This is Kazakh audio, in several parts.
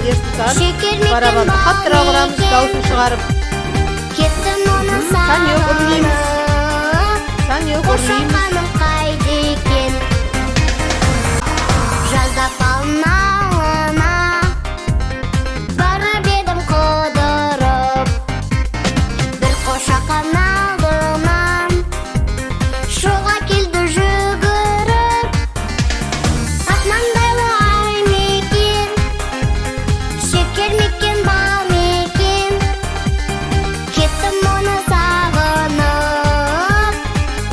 Ерсұлтан барабанды қаттырақ ұрамыз, дауысын шығарып. Санек үрлейміз. Санек үрлейміз. Жаздап алналына барып едім қыдырып, бір қошақан алдынан шуға келді жүгіріп. Ақмаңдайлы ай мекен, шекер мекен, бал мекен, кеттім оны сағынып,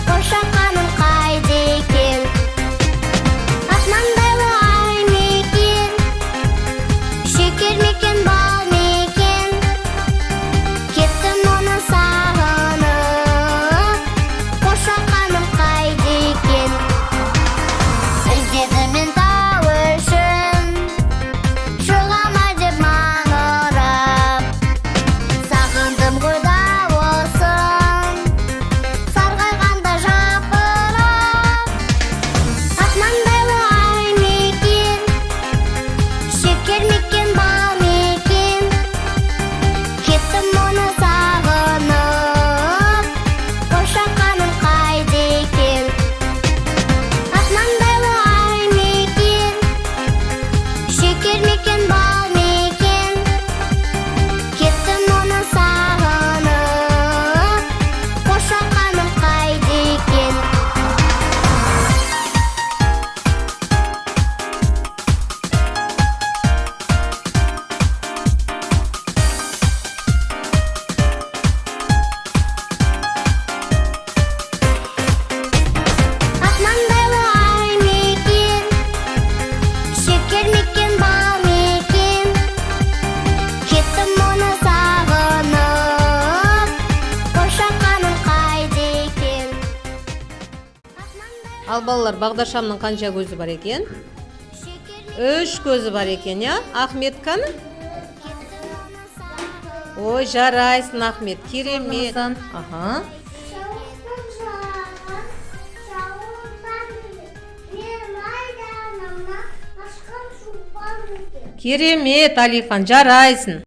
қошақаным қайда екен. Ақмаңдайлы ай мекен, шекер мекен, бал мекен, кеттім оны сағынып, қошақаным қайда екен. Іздедім мен тау үшін, шығама деп маңырап, сағындым ғой дауысын, сарғайғанда жапырып. Ақмаңдайлы ай мекен, шекер мекен, бал мекен, кеттім оны сағынып, қошақаным қайда екен. Ақмаңдайлы ай мекен, шекер мекен, бал мекен, кеттім оны сағынып, қошақаным қайда екен. Ақмаңдайлы ай мекен, шекер мекен, бал мекен, кеттім оны сағынып, қошақаным қайда екен. Ал балалар, бағдаршамның қанша көзі бар екен? 3 көзі бар екен, я? Ахметканы? Ой, жарайсың, Ахмет, керемет. Аха. Керемет, Алихан, жарайсың.